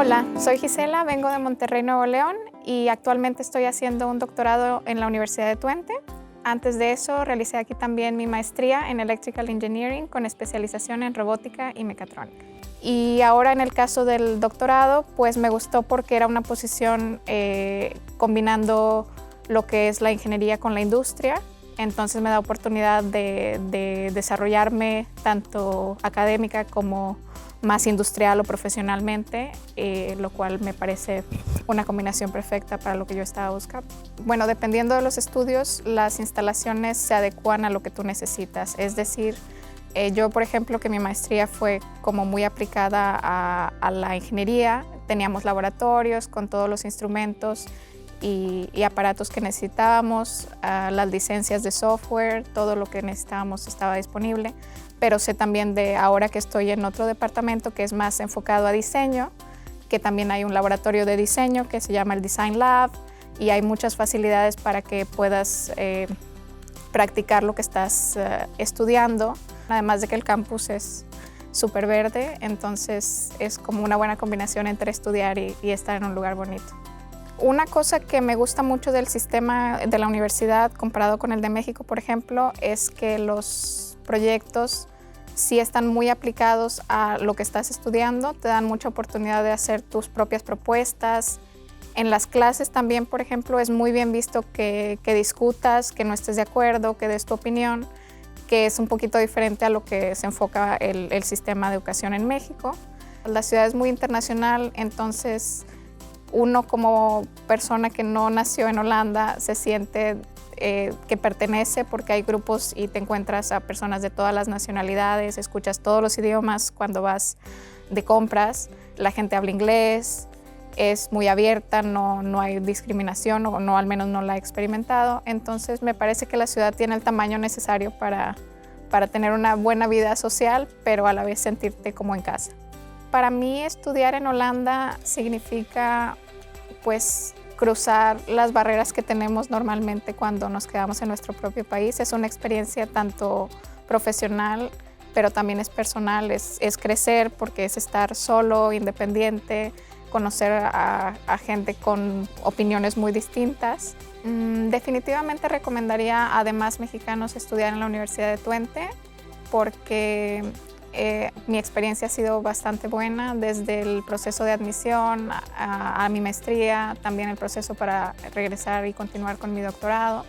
Hola, soy Gisela, vengo de Monterrey, Nuevo León y actualmente estoy haciendo un doctorado en la Universidad de Twente. Antes de eso, realicé aquí también mi maestría en Electrical Engineering con especialización en robótica y mecatrónica. Y ahora en el caso del doctorado, pues me gustó porque era una posición combinando lo que es la ingeniería con la industria. Entonces me da oportunidad de desarrollarme tanto académica como más industrial o profesionalmente, lo cual me parece una combinación perfecta para lo que yo estaba buscando. Bueno, dependiendo de los estudios, las instalaciones se adecuan a lo que tú necesitas. Es decir, yo, por ejemplo, que mi maestría fue como muy aplicada a la ingeniería, teníamos laboratorios con todos los instrumentos y aparatos que necesitábamos, las licencias de software, todo lo que necesitábamos estaba disponible. Pero sé también de ahora que estoy en otro departamento que es más enfocado a diseño, que también hay un laboratorio de diseño que se llama el Design Lab y hay muchas facilidades para que puedas practicar lo que estás estudiando. Además de que el campus es súper verde, entonces es como una buena combinación entre estudiar y estar en un lugar bonito. Una cosa que me gusta mucho del sistema de la universidad comparado con el de México, por ejemplo, es que los proyectos sí están muy aplicados a lo que estás estudiando, te dan mucha oportunidad de hacer tus propias propuestas. En las clases también, por ejemplo, es muy bien visto que discutas, que no estés de acuerdo, que des tu opinión, que es un poquito diferente a lo que se enfoca el sistema de educación en México. La ciudad es muy internacional, entonces uno como persona que no nació en Holanda se siente que pertenece porque hay grupos y te encuentras a personas de todas las nacionalidades, escuchas todos los idiomas cuando vas de compras, la gente habla inglés, es muy abierta, no hay discriminación o no, al menos no la he experimentado. Entonces me parece que la ciudad tiene el tamaño necesario para tener una buena vida social, pero a la vez sentirte como en casa. Para mí estudiar en Holanda significa pues cruzar las barreras que tenemos normalmente cuando nos quedamos en nuestro propio país. Es una experiencia tanto profesional, pero también es personal, es crecer porque es estar solo, independiente, conocer a gente con opiniones muy distintas. Definitivamente recomendaría a demás mexicanos estudiar en la Universidad de Twente porque mi experiencia ha sido bastante buena desde el proceso de admisión a mi maestría, también el proceso para regresar y continuar con mi doctorado.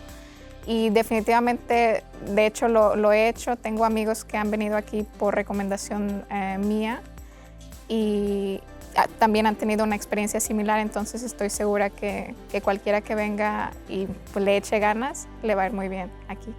Y definitivamente, de hecho lo he hecho, tengo amigos que han venido aquí por recomendación mía y también han tenido una experiencia similar, entonces estoy segura que cualquiera que venga y pues, le eche ganas, le va a ir muy bien aquí.